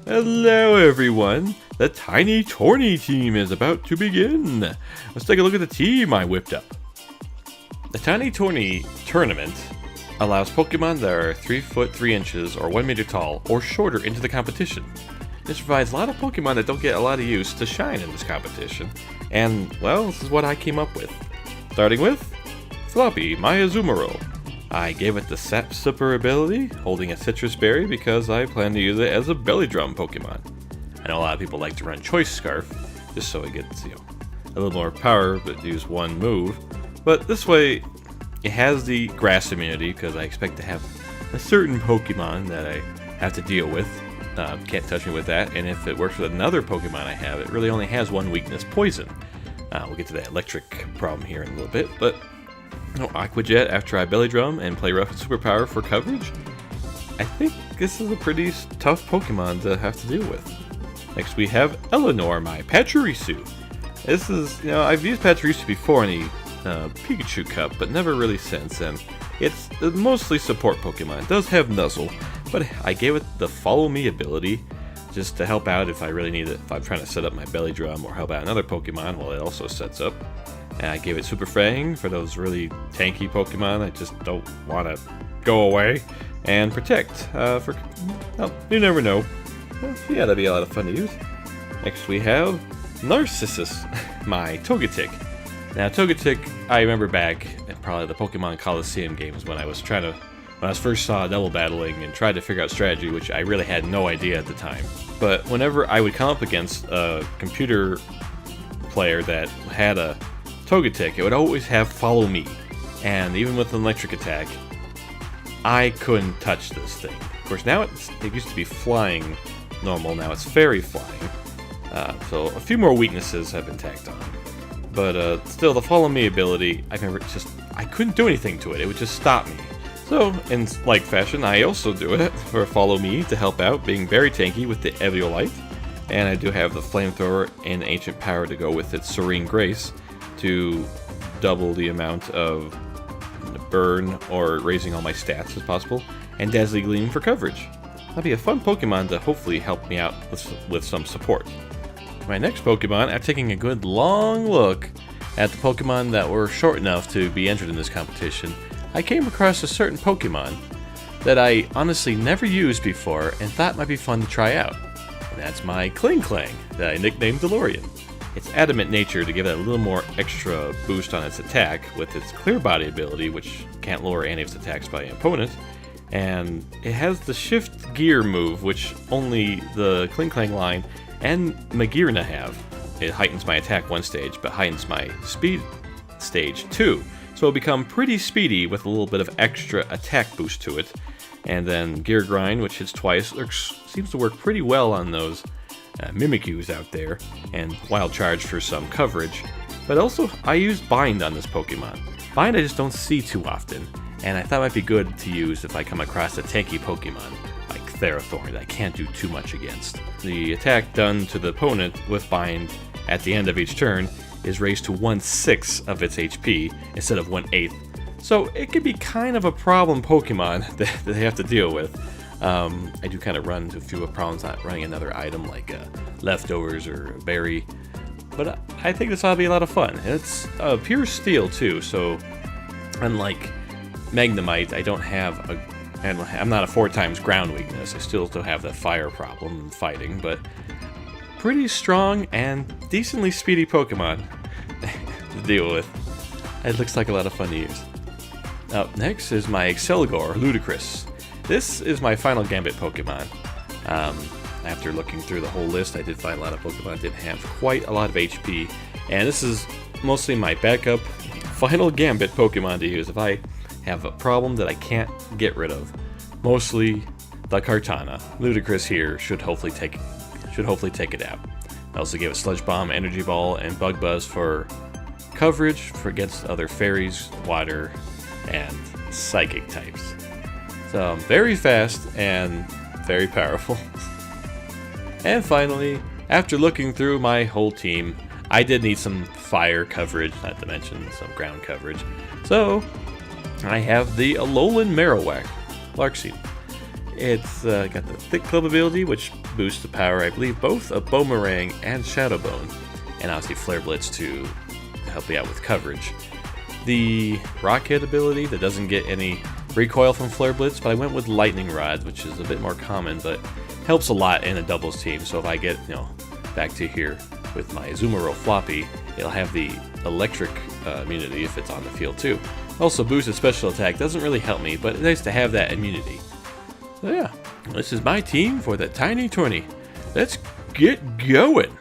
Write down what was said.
Hello everyone! The tiny tourney team is about to begin! Let's take a look at the team I whipped up. The tiny tourney tournament allows Pokemon that are 3 foot 3 inches or 1 meter tall or shorter into the competition. This provides a lot of Pokemon that don't get a lot of use to shine in this competition. And, well, this is what I came up with. Starting with Floppy, my Azumarill. I gave it the Sap Sipper ability, holding a citrus berry because I plan to use it as a belly drum Pokemon. I know a lot of people like to run Choice Scarf, just so it gets, a little more power but use one move. But this way, it has the grass immunity because I expect to have a certain Pokemon that I have to deal with. Can't touch me with that, and if it works with another Pokemon I have, it really only has one weakness, Poison. We'll get to that electric problem here in a little bit, but no Aqua Jet after I belly drum and play rough and superpower for coverage. I think this is a pretty tough Pokemon to have to deal with. Next we have Eleanor, my Pachirisu. This is, I've used Pachirisu before in the Pikachu Cup, but never really since, and it's mostly support Pokemon. It does have Nuzzle, but I gave it the Follow Me ability just to help out if I really need it, if I'm trying to set up my belly drum or help out another Pokemon while it also sets up. And I gave it Super Fang for those really tanky Pokemon I just don't want to go away. And Protect, you never know. Yeah, that'd be a lot of fun to use. Next we have Narcissus, my Togetic. Now Togetic, I remember back at probably the Pokemon Coliseum games when I first saw double battling and tried to figure out strategy, which I really had no idea at the time. But whenever I would come up against a computer player that had a Togetic, it would always have Follow Me, and even with an electric attack, I couldn't touch this thing. Of course, now it used to be flying normal, now it's fairy flying, so a few more weaknesses have been tacked on. But still, the Follow Me ability, I remember I couldn't do anything to it, it would just stop me. So, in like fashion, I also do it for Follow Me to help out, being very tanky with the Eviolite, and I do have the Flamethrower and Ancient Power to go with its Serene Grace, to double the amount of burn or raising all my stats as possible, and Dazzling Gleam for coverage. That'll be a fun Pokemon to hopefully help me out with some support. My next Pokemon, after taking a good long look at the Pokemon that were short enough to be entered in this competition, I came across a certain Pokemon that I honestly never used before and thought might be fun to try out. And that's my Klinklang that I nicknamed DeLorean. Its adamant nature to give it a little more extra boost on its attack with its Clear Body ability, which can't lower any of its attacks by an opponent. And it has the Shift Gear move, which only the Klinklang line and Magearna have. It heightens my attack 1 stage, but heightens my speed stage 2. So it'll become pretty speedy with a little bit of extra attack boost to it. And then Gear Grind, which hits twice, seems to work pretty well on those Mimikyus out there, and Wild Charge for some coverage. But also, I use Bind on this Pokemon. Bind I just don't see too often, and I thought it might be good to use if I come across a tanky Pokemon, like Therathorn, that I can't do too much against. The attack done to the opponent with Bind at the end of each turn is raised to 1/6 of its HP instead of 1/8. So it could be kind of a problem Pokemon that they have to deal with. I do kind of run into a few problems not running another item like Leftovers or a berry, but I think this ought to be a lot of fun. It's pure steel too, so unlike Magnemite, I'm not a 4 times ground weakness. I still have that fire problem in fighting, but pretty strong and decently speedy Pokemon to deal with. It looks like a lot of fun to use. Up next is my Excelgor Ludicrous. This is my final Gambit Pokemon. After looking through the whole list, I did find a lot of Pokemon that didn't have quite a lot of HP, and this is mostly my backup final Gambit Pokemon to use if I have a problem that I can't get rid of. Mostly the Kartana. Ludicrous here should hopefully take it out. I also gave it Sludge Bomb, Energy Ball, and Bug Buzz for coverage against other fairies, water, and psychic types. So very fast and very powerful. And finally, after looking through my whole team, I did need some fire coverage, not to mention some ground coverage. So I have the Alolan Marowak, Larkseed. It's got the Thick Club ability, which boosts the power, I believe, both of Boomerang and Shadow Bone, and obviously Flare Blitz to help you out with coverage. The Rocket ability that doesn't get any recoil from Flare Blitz, but I went with Lightning Rod, which is a bit more common, but helps a lot in a doubles team. So if I get, back to here with my Azumarill Floppy, it'll have the electric immunity if it's on the field too. Also, boosted special attack doesn't really help me, but it's nice to have that immunity. So yeah, this is my team for the Tiny Tourney. Let's get going!